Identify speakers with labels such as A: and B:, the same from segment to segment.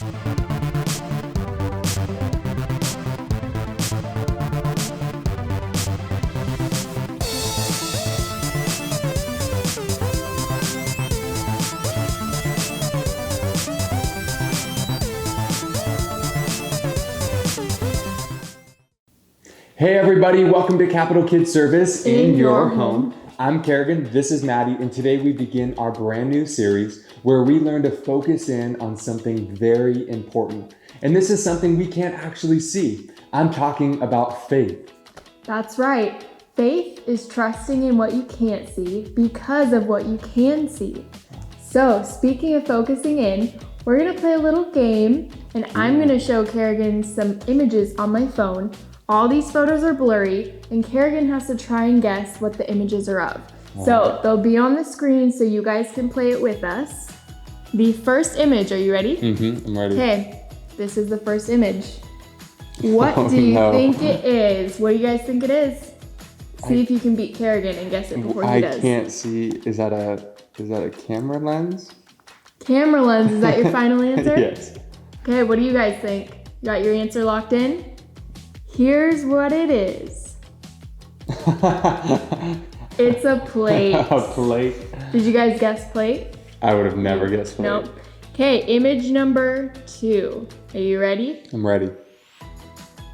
A: Hey everybody, welcome to Capital Kids Service in your home. I'm Kerrigan, this is Maddie, and today we begin our brand new series where we learn to focus in on something very important. And this is something we can't actually see. I'm talking about faith.
B: That's right. Faith is trusting in what you can't see because of what you can see. So, speaking of focusing in, we're going to play a little game, and I'm going to show Kerrigan some images on my phone. All these photos are blurry, and Kerrigan has to try and guess what the images are of. So they'll be on the screen so you guys can play it with us. The first image, are you ready?
A: I'm ready.
B: Okay, this is the first image. What do you think it is? What do you guys think it is? See if you can beat Kerrigan and guess it before he does.
A: I can't see. Is that a camera lens?
B: Camera lens, is that your final answer?
A: Yes.
B: Okay, what do you guys think? You got your answer locked in? Here's what it is. It's a plate.
A: A plate?
B: Did you guys guess plate?
A: I would have never guessed plate.
B: Nope. Okay, image number 2. Are you ready?
A: I'm ready.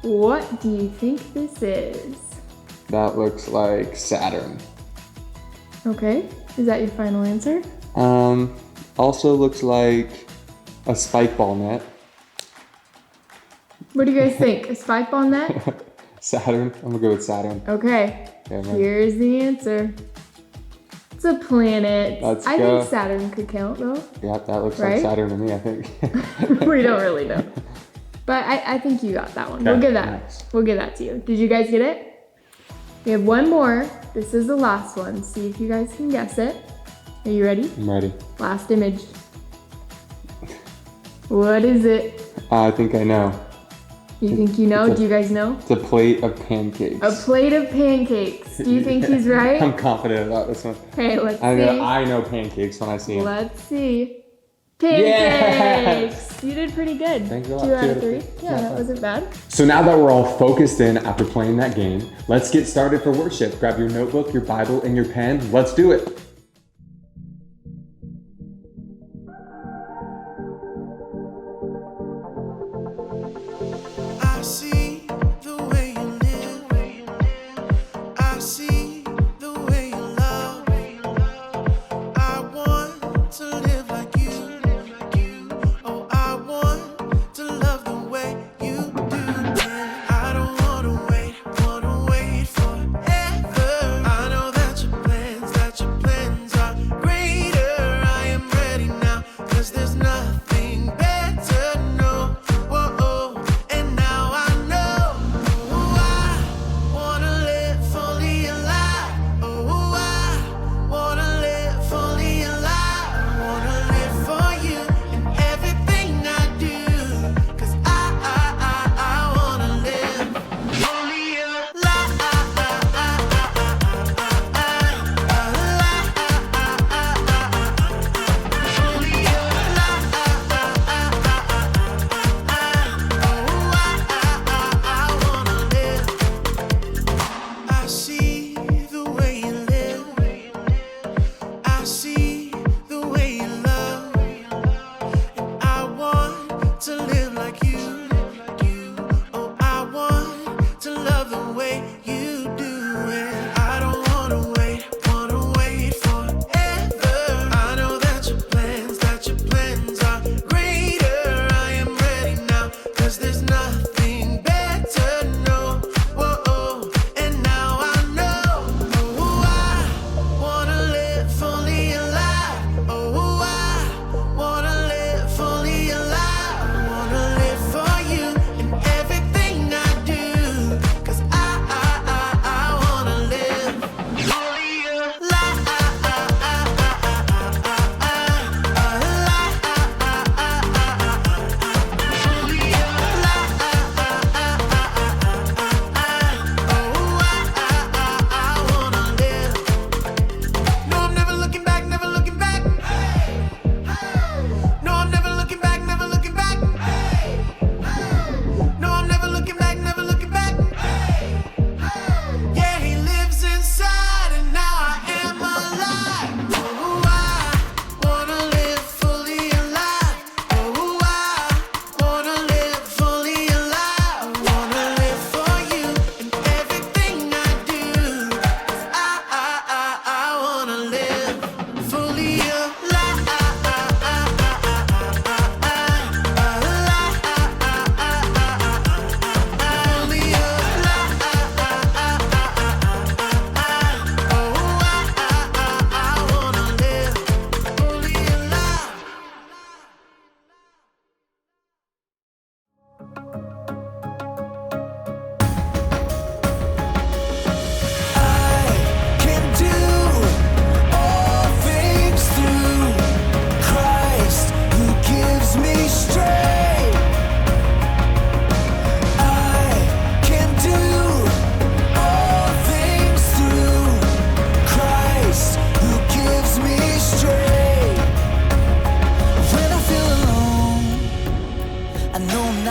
B: What do you think this is?
A: That looks like Saturn.
B: Okay, is that your final answer?
A: Also looks like a spike ball net.
B: What do you guys think? A spike ball net?
A: Saturn. I'm gonna go with Saturn.
B: Okay,
A: Yeah,
B: here's the answer. It's a planet.
A: Let's
B: I
A: go.
B: think Saturn could count though.
A: Yeah, that looks
B: Right?
A: like Saturn to me, I think.
B: We don't really know. But I think you got that one.
A: Okay,
B: We'll give that.
A: nice.
B: We'll give that to you. Did you guys get it? We have one more. This is the last one. See if you guys can guess it. Are you ready?
A: I'm ready.
B: Last image. What is it?
A: I think I know.
B: You think you know? Do you guys know?
A: It's a plate of pancakes.
B: A plate of pancakes. Do you think he's right?
A: I'm confident about this one.
B: Okay, let's
A: I
B: see.
A: know pancakes when I see them.
B: Let's see. Pancakes! You did pretty good.
A: Thanks a lot.
B: 2 out of 3.
A: 3.
B: Yeah, that wasn't bad.
A: So now that we're all focused in after playing that game, let's get started for worship. Grab your notebook, your Bible, and your pen. Let's do it.
C: I see the way you live. I see the way you love. I want to live like you. Oh, I want to love the way you do. I don't wanna wait forever. I know that your plans are greater. I am ready now, 'cause there's nothing better. No, whoa, and now I know.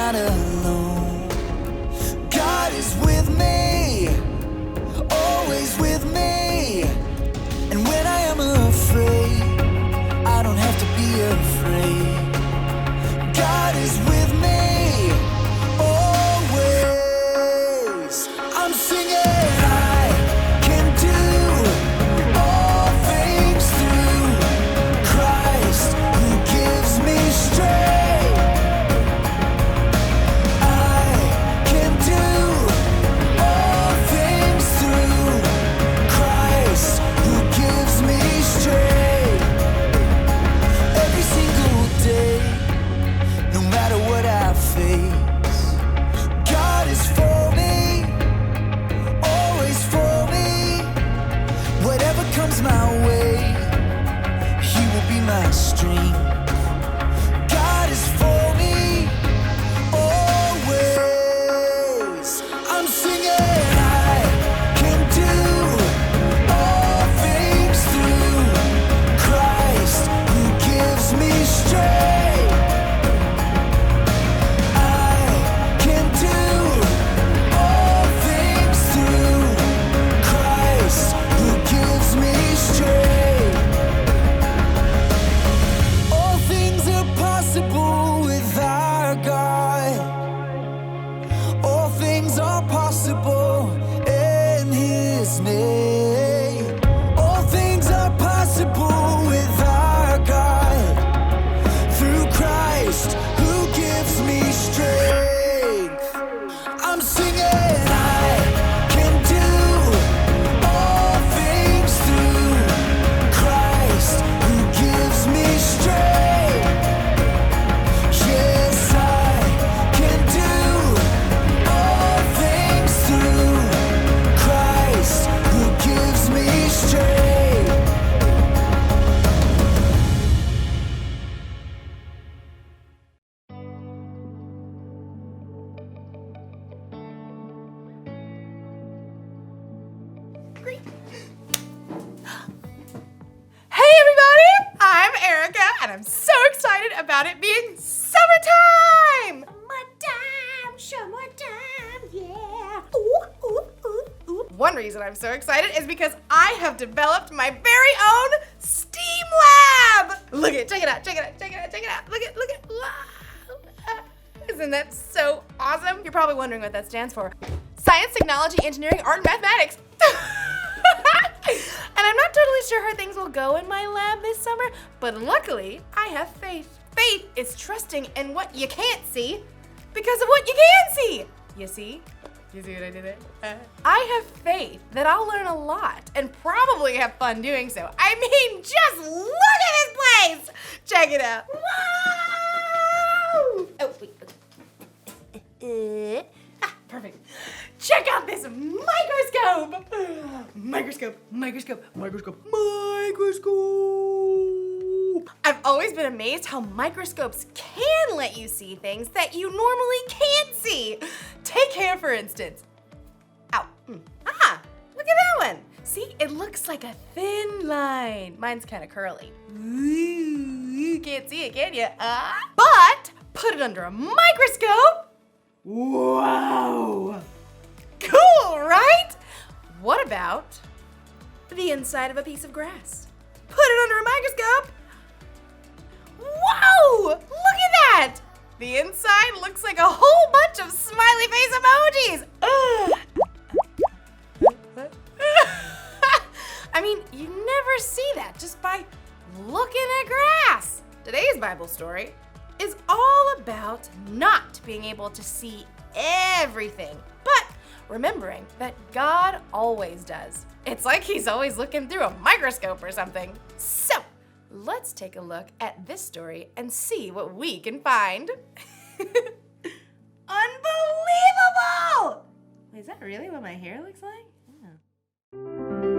C: not alone. God is with me, always with me. And when I am afraid, I don't have to be afraid. God is with me, always. I'm singing. I can do all things through Christ who gives me strength. I can do all things through Christ who gives me strength. Every single day, no matter what I face, God is for me, always for me. Whatever comes my way, He will be my strength. God is for me, always. I'm singing. I can do all things through Christ who gives me strength. I can do all things through Christ who gives me strength. All things are possible with our God. All things are possible in His name. All things are possible with our God. Through Christ who gives me strength. I'm singing. I can do all things through Christ who gives me strength. Yes, I can do all things through Christ who gives me strength.
D: Hey everybody! I'm Erica and I'm so excited about it being summertime! Summertime, yeah. Ooh, ooh, ooh, ooh. One reason I'm so excited is because I have developed my very own STEAM lab! Look at it, check it out, check it out, check it out, check it out. Look at, wow. Isn't that so awesome? You're probably wondering what that stands for. Science, technology, engineering, art, and mathematics. And I'm not totally sure how things will go in my lab this summer, but luckily, I have faith. Faith is trusting in what you can't see because of what you can see. You see? You see what I did there? I have faith that I'll learn a lot and probably have fun doing so. I mean, just look at this place! Check it out. Wow! Oh, wait. Perfect. Check out this microscope! Microscope. I've always been amazed how microscopes can let you see things that you normally can't see. Take hair, for instance. Ow. Ah, look at that one. See, it looks like a thin line. Mine's kind of curly. Ooh, you can't see it, can you? But put it under a microscope. Wow. Cool, right? What about the inside of a piece of grass? Put it under a microscope. Whoa! Look at that! The inside looks like a whole bunch of smiley face emojis. I mean, you never see that just by looking at grass. Today's Bible story is all about not being able to see everything, but remembering that God always does. It's like He's always looking through a microscope or something. So, let's take a look at this story and see what we can find. Unbelievable! Wait, is that really what my hair looks like? Yeah.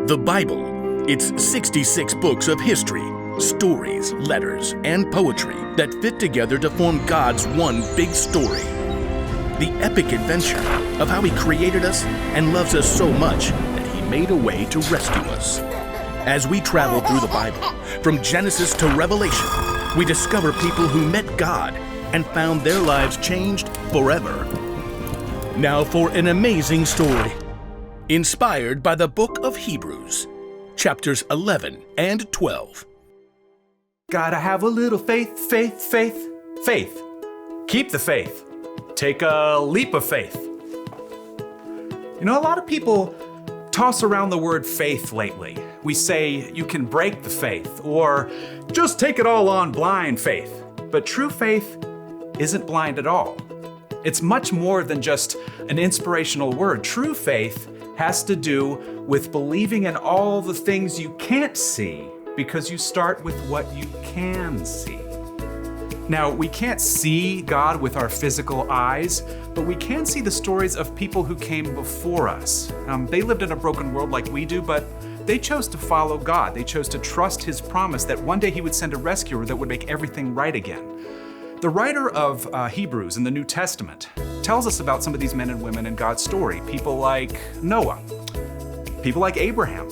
E: The Bible. It's 66 books of history, stories, letters, and poetry that fit together to form God's one big story. The epic adventure of how He created us and loves us so much that He made a way to rescue us. As we travel through the Bible, from Genesis to Revelation, we discover people who met God and found their lives changed forever. Now for an amazing story, inspired by the book of Hebrews, chapters 11 and 12.
F: Gotta have a little faith, faith, faith, faith. Keep the faith. Take a leap of faith. You know, a lot of people toss around the word faith lately. We say you can break the faith, or just take it all on blind faith. But true faith isn't blind at all. It's much more than just an inspirational word. True faith has to do with believing in all the things you can't see, because you start with what you can see. Now, we can't see God with our physical eyes, but we can see the stories of people who came before us. They lived in a broken world like we do, but they chose to follow God. They chose to trust His promise that one day He would send a rescuer that would make everything right again. The writer of Hebrews in the New Testament tells us about some of these men and women in God's story. People like Noah, people like Abraham.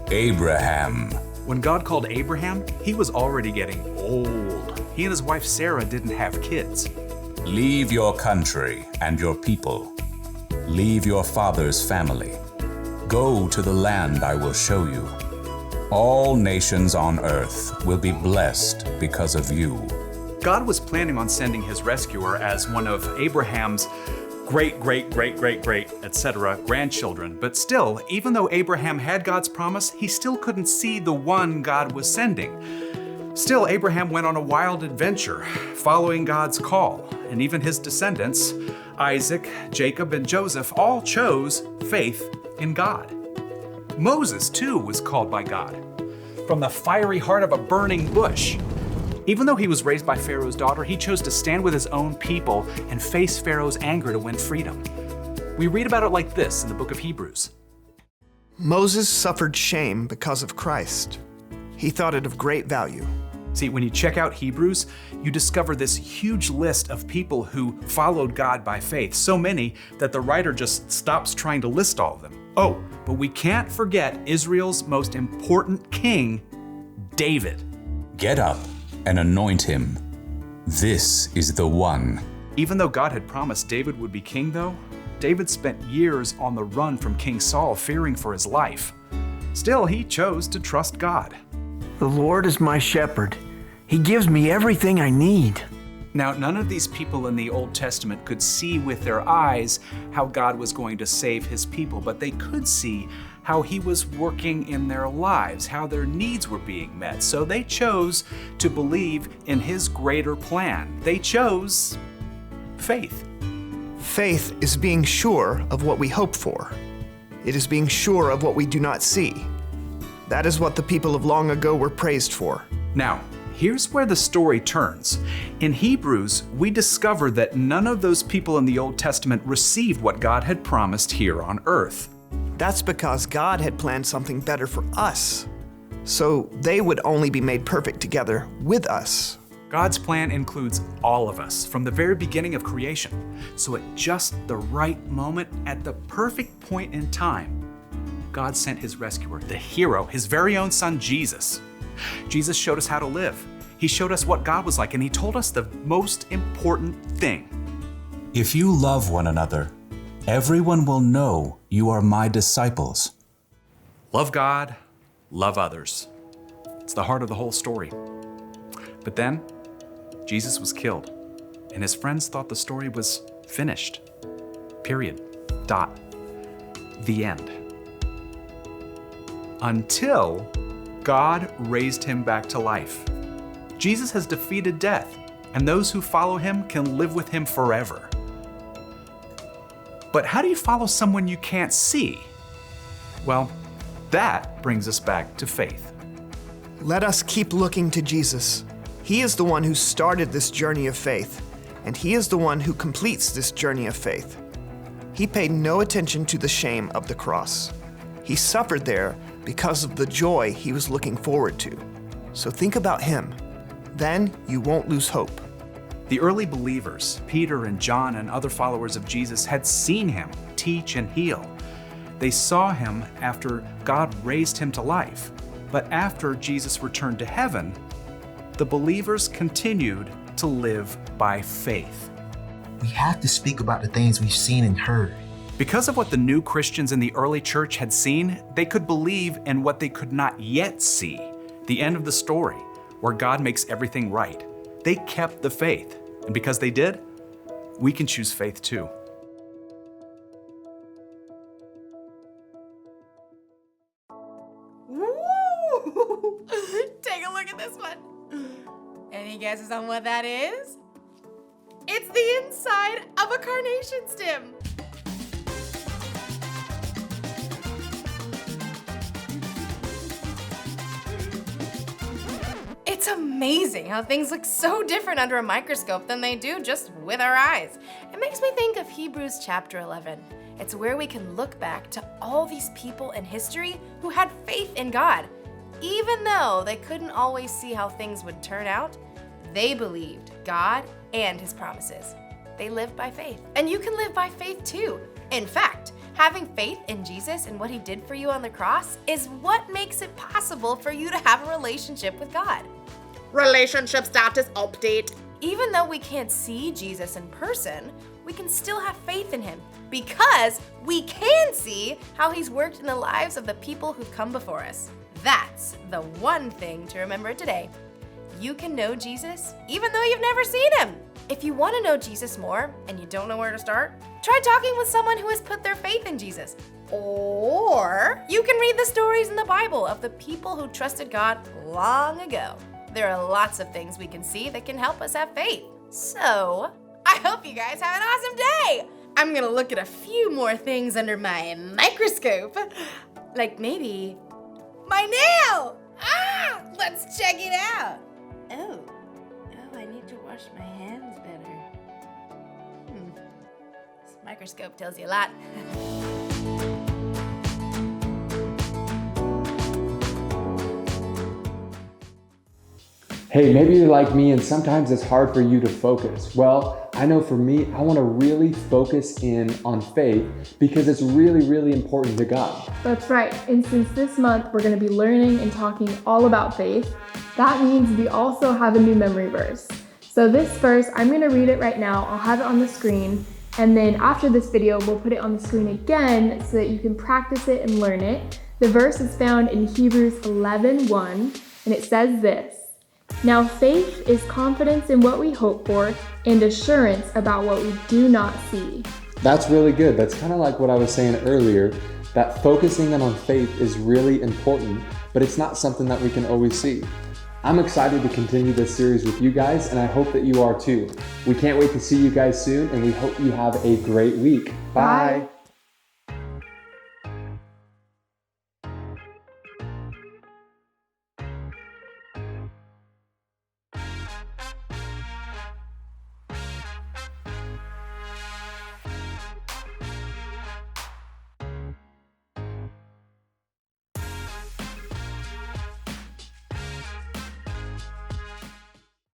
G: Abraham.
F: When God called Abraham, he was already getting old. He and his wife Sarah didn't have kids.
G: Leave your country and your people. Leave your father's family. Go to the land I will show you. All nations on earth will be blessed because of you.
F: God was planning on sending his rescuer as one of Abraham's great, etc. grandchildren. But still, even though Abraham had God's promise, he still couldn't see the one God was sending. Still, Abraham went on a wild adventure, following God's call. And even his descendants, Isaac, Jacob, and Joseph, all chose faith in God. Moses, too, was called by God from the fiery heart of a burning bush. Even though he was raised by Pharaoh's daughter, he chose to stand with his own people and face Pharaoh's anger to win freedom. We read about it like this in the book of Hebrews.
H: Moses suffered shame because of Christ. He thought it of great value.
F: See, when you check out Hebrews, you discover this huge list of people who followed God by faith, so many that the writer just stops trying to list all of them. Oh, but we can't forget Israel's most important king, David.
G: Get up and anoint him. This is the one.
F: Even though God had promised David would be king, though, David spent years on the run from King Saul, fearing for his life. Still, he chose to trust God.
I: The Lord is my shepherd. He gives me everything I need.
F: Now, none of these people in the Old Testament could see with their eyes how God was going to save his people, but they could see how he was working in their lives, how their needs were being met. So they chose to believe in his greater plan. They chose faith.
H: Faith is being sure of what we hope for. It is being sure of what we do not see. That is what the people of long ago were praised for.
F: Now, here's where the story turns. In Hebrews, we discover that none of those people in the Old Testament received what God had promised here on earth.
H: That's because God had planned something better for us, so they would only be made perfect together with us.
F: God's plan includes all of us from the very beginning of creation. So at just the right moment, at the perfect point in time, God sent his rescuer, the hero, his very own son, Jesus. Jesus showed us how to live. He showed us what God was like, and he told us the most important thing.
G: If you love one another, everyone will know you are my disciples.
F: Love God, love others. It's the heart of the whole story. But then, Jesus was killed, and his friends thought the story was finished. Period. Dot. The end. Until God raised him back to life. Jesus has defeated death, and those who follow him can live with him forever. But how do you follow someone you can't see? Well, that brings us back to faith.
H: Let us keep looking to Jesus. He is the one who started this journey of faith, and he is the one who completes this journey of faith. He paid no attention to the shame of the cross. He suffered there because of the joy he was looking forward to. So think about him. Then you won't lose hope.
F: The early believers, Peter and John and other followers of Jesus, had seen him teach and heal. They saw him after God raised him to life. But after Jesus returned to heaven, the believers continued to live by faith.
J: We have to speak about the things we've seen and heard.
F: Because of what the new Christians in the early church had seen, they could believe in what they could not yet see, the end of the story, where God makes everything right. They kept the faith, and because they did, we can choose faith too.
D: Woo! Take a look at this one. Any guesses on what that is? It's the inside of a carnation stem. It's amazing how things look so different under a microscope than they do just with our eyes. It makes me think of Hebrews chapter 11. It's where we can look back to all these people in history who had faith in God. Even though they couldn't always see how things would turn out, they believed God and His promises. They lived by faith. And you can live by faith too. In fact, having faith in Jesus and what He did for you on the cross is what makes it possible for you to have a relationship with God. Relationship status update. Even though we can't see Jesus in person, we can still have faith in Him because we can see how He's worked in the lives of the people who've come before us. That's the one thing to remember today. You can know Jesus even though you've never seen Him. If you want to know Jesus more and you don't know where to start, try talking with someone who has put their faith in Jesus. Or you can read the stories in the Bible of the people who trusted God long ago. There are lots of things we can see that can help us have faith. So, I hope you guys have an awesome day! I'm gonna look at a few more things under my microscope. Like maybe my nail! Ah! Let's check it out! Oh, I need to wash my hands better. This microscope tells you a lot.
A: Hey, maybe you're like me and sometimes it's hard for you to focus. Well, I know for me, I want to really focus in on faith because it's really, really important to God.
B: That's right, and since this month we're going to be learning and talking all about faith, that means we also have a new memory verse. So this verse, I'm going to read it right now. I'll have it on the screen, and then after this video, we'll put it on the screen again so that you can practice it and learn it. The verse is found in Hebrews 11:1, and it says this: "Now faith is confidence in what we hope for and assurance about what we do not see."
A: That's really good. That's kind of like what I was saying earlier, that focusing in on faith is really important, but it's not something that we can always see. I'm excited to continue this series with you guys, and I hope that you are too. We can't wait to see you guys soon, and we hope you have a great week. Bye.